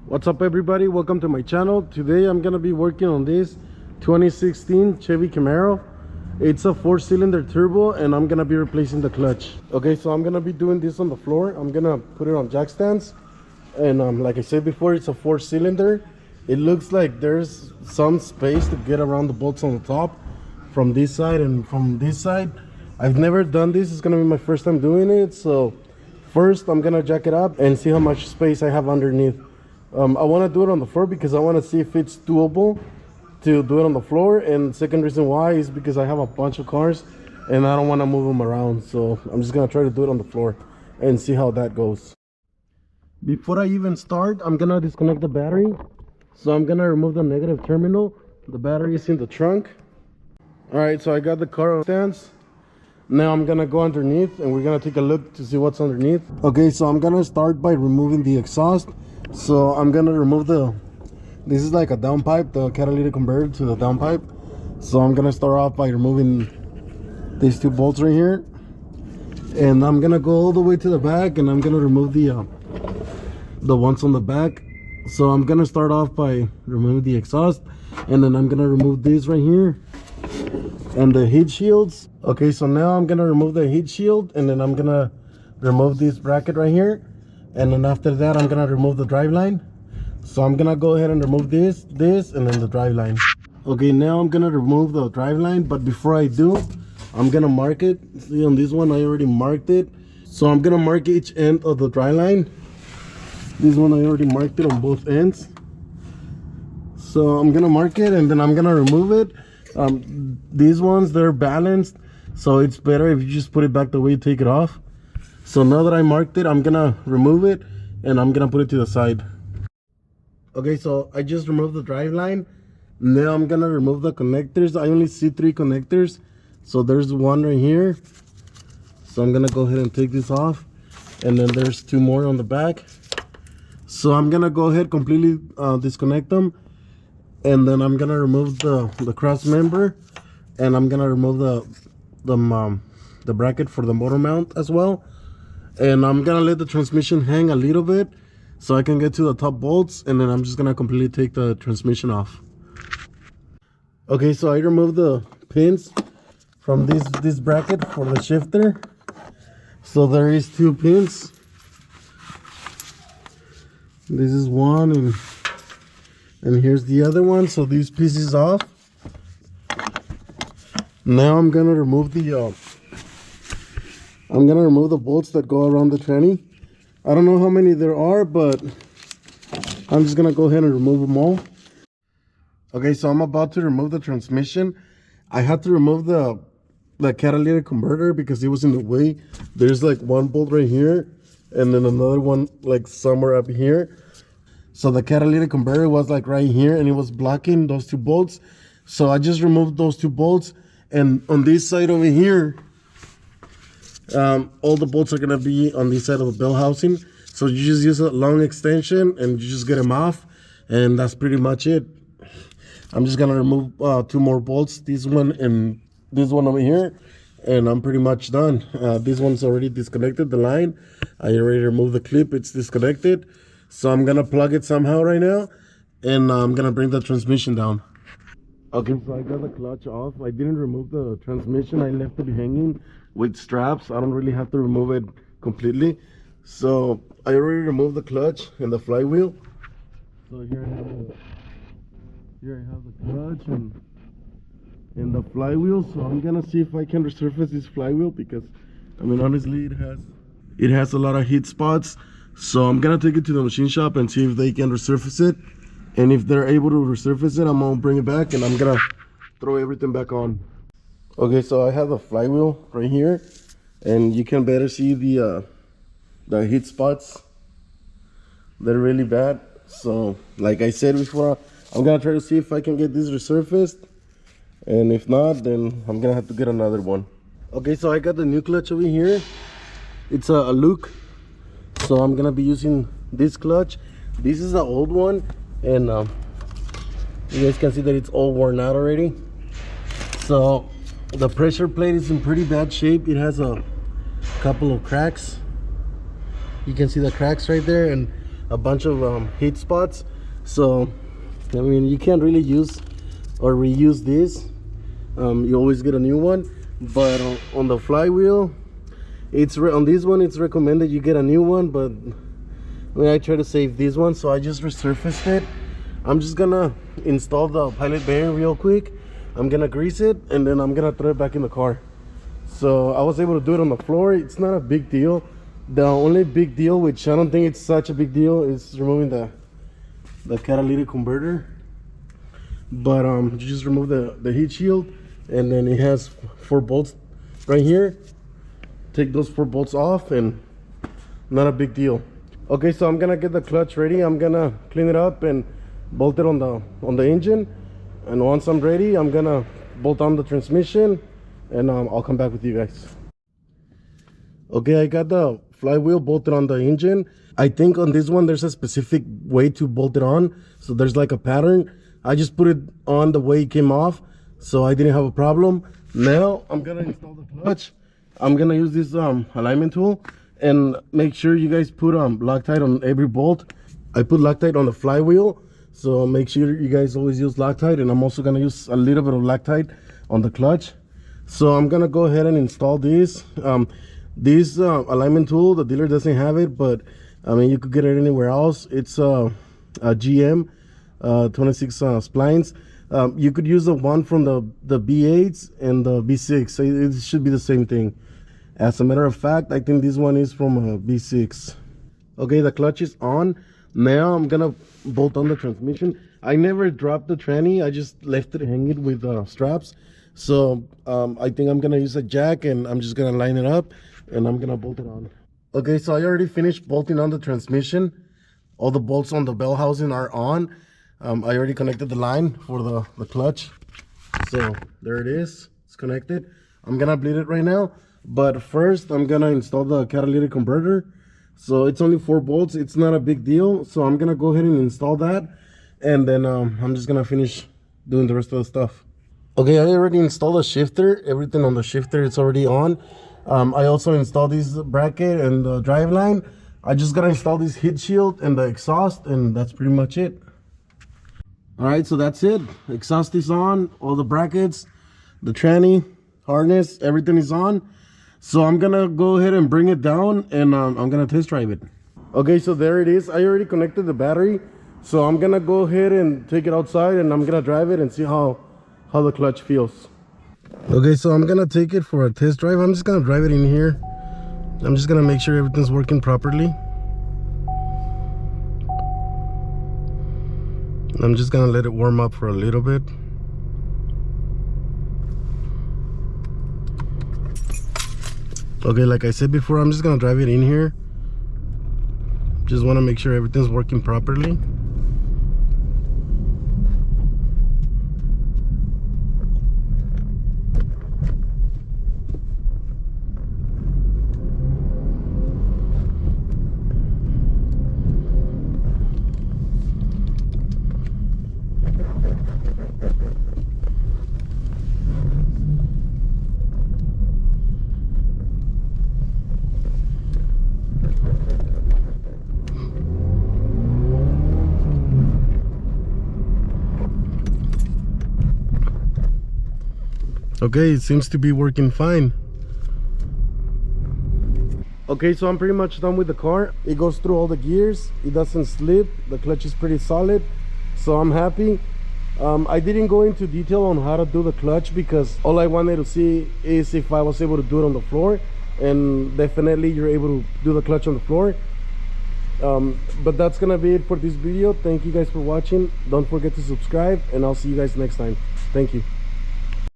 What's up everybody, welcome to my channel. Today I'm gonna be working on this 2016 Chevy Camaro. It's a 4-cylinder turbo and I'm gonna be replacing the clutch. Okay, so I'm gonna be doing this on the floor. I'm gonna put it on jack stands, and like I said before, it's a 4-cylinder. It looks like there's some space to get around the bolts on the top from this side and from this side. I've never done this, it's gonna be my first time doing it. So first I'm gonna jack it up and see how much space I have underneath. I want to do it on the floor because I want to see if it's doable to do it on the floor, and second reason why is because I have a bunch of cars and I don't want to move them around. So I'm just gonna try to do it on the floor and see how that goes. Before I even start, I'm gonna disconnect the battery. So I'm gonna remove the negative terminal. The battery is in the trunk. Alright, so I got the car on stands. Now I'm gonna go underneath and we're gonna take a look to see what's underneath. Okay, so I'm gonna start by removing the exhaust. So I'm gonna remove this is like a downpipe, the catalytic converter to the downpipe. So I'm gonna start off by removing these two bolts right here, and I'm gonna go all the way to the back and I'm gonna remove the ones on the back. So I'm gonna start off by removing the exhaust, and then I'm gonna remove this right here and the heat shields. Okay, so now I'm gonna remove the heat shield, and then I'm gonna remove this bracket right here. And then after that, I'm gonna remove the drive line. So I'm gonna go ahead and remove this, and then the drive line. Okay, now I'm gonna remove the drive line, but before I do, I'm gonna mark it. See, on this one, I already marked it. So I'm gonna mark each end of the drive line. This one, I already marked it on both ends. So I'm gonna mark it, and then I'm gonna remove it. These ones, they're balanced, so it's better if you just put it back the way you take it off. So now that I marked it, I'm gonna remove it and I'm gonna put it to the side. Okay, so I just removed the drive line. Now I'm gonna remove the connectors. I only see 3 connectors. So there's one right here. So I'm gonna go ahead and take this off. And then there's 2 more on the back. So I'm gonna go ahead completely disconnect them. And then I'm gonna remove the cross member. And I'm gonna remove the bracket for the motor mount as well. And I'm gonna let the transmission hang a little bit so I can get to the top bolts, and then I'm just gonna completely take the transmission off. Okay, so I removed the pins from this bracket for the shifter. So there is 2 pins. This is one, and here's the other one. So these pieces off. Now I'm gonna remove the bolts that go around the tranny. I don't know how many there are, but I'm just gonna go ahead and remove them all. Okay, so I'm about to remove the transmission. I had to remove the catalytic converter because it was in the way. There's like one bolt right here and then another one like somewhere up here. So the catalytic converter was like right here and it was blocking those 2 bolts. So I just removed those 2 bolts, and on this side over here, all the bolts are gonna be on this side of the bell housing. So you just use a long extension and you just get them off, and that's pretty much it. I'm just gonna remove 2 more bolts, this one and this one over here, and I'm pretty much done. This one's already disconnected, the line. I already removed the clip, it's disconnected. So I'm gonna plug it somehow right now, and I'm gonna bring the transmission down. Okay, so I got the clutch off. I didn't remove the transmission, I left it hanging with straps. I don't really have to remove it completely. So I already removed the clutch and the flywheel. So here I have the clutch and the flywheel. So I'm gonna see if I can resurface this flywheel, because I mean, honestly, it has a lot of heat spots. So I'm gonna take it to the machine shop and see if they can resurface it. And if they're able to resurface it, I'm gonna bring it back and I'm gonna throw everything back on. Okay, so I have the flywheel right here, and you can better see the heat spots. They're really bad. So like I said before, I'm gonna try to see if I can get this resurfaced, and if not, then I'm gonna have to get another one. Okay, so I got the new clutch over here. It's a Luke, so I'm gonna be using this clutch. This is the old one, and you guys can see that it's all worn out already. So the pressure plate is in pretty bad shape. It has a couple of cracks. You can see the cracks right there, and a bunch of heat spots. So I mean, you can't really use or reuse this. You always get a new one. But on the Flywheel, on this one it's recommended you get a new one, but I mean, I try to save this one, so I just resurfaced it. I'm just gonna install the pilot bearing real quick. I'm gonna grease it, and then I'm gonna throw it back in the car. So I was able to do it on the floor. It's not a big deal. The only big deal, which I don't think it's such a big deal, is removing the catalytic converter. But you just remove the heat shield, and then it has 4 bolts right here. Take those 4 bolts off, and not a big deal. Okay, so I'm gonna get the clutch ready. I'm gonna clean it up and bolt it on the engine, and once I'm ready, I'm gonna bolt on the transmission, and I'll come back with you guys. Okay, I got the Flywheel bolted on the engine. I think on this one there's a specific way to bolt it on, so there's like a pattern. I just put it on the way it came off, so I didn't have a problem. Now I'm gonna install the clutch. I'm gonna use this alignment tool, and make sure you guys put Loctite on every bolt. I put Loctite on the Flywheel, so make sure you guys always use Loctite, and I'm also gonna use a little bit of Loctite on the clutch. So I'm gonna go ahead and install this. This alignment tool, the dealer doesn't have it, but I mean, you could get it anywhere else. It's a GM 26 splines. You could use the one from the B8s and the B6. It should be the same thing. As a matter of fact, I think this one is from a B6. Okay, the clutch is on. Now I'm gonna bolt on the transmission. I never dropped the tranny. I just left it hanging with straps. So I think I'm gonna use a jack, and I'm just gonna line it up, and I'm gonna bolt it on. Okay, so I already finished bolting on the transmission. All the bolts on the bell housing are on. I already connected the line for the clutch. So there it is, it's connected. I'm gonna bleed it right now, but first I'm gonna install the catalytic converter. So it's only 4 bolts, it's not a big deal. So I'm gonna go ahead and install that, and then I'm just gonna finish doing the rest of the stuff. Okay, I already installed the shifter. Everything on the shifter is already on. I also installed this bracket and the drive line. I just gotta install this heat shield and the exhaust, and that's pretty much it. All right, so that's it. Exhaust is on, all the brackets, the tranny, harness, everything is on. So I'm gonna go ahead and bring it down, and I'm gonna test drive it. Okay, so there it is. I already connected the battery, so I'm gonna go ahead and take it outside, and I'm gonna drive it and see how the clutch feels. Okay, so I'm gonna take it for a test drive. I'm just gonna drive it in here. I'm just gonna make sure everything's working properly. I'm just gonna let it warm up for a little bit. Okay, like I said before, I'm just gonna drive it in here. Just wanna make sure everything's working properly. Okay, it seems to be working fine. Okay, so I'm pretty much done with the car. It goes through all the gears, it doesn't slip, the clutch is pretty solid, so I'm happy. I didn't go into detail on how to do the clutch, because all I wanted to see is if I was able to do it on the floor, and definitely you're able to do the clutch on the floor. But that's gonna be it for this video. Thank you guys for watching. Don't forget to subscribe, and I'll see you guys next time. Thank you.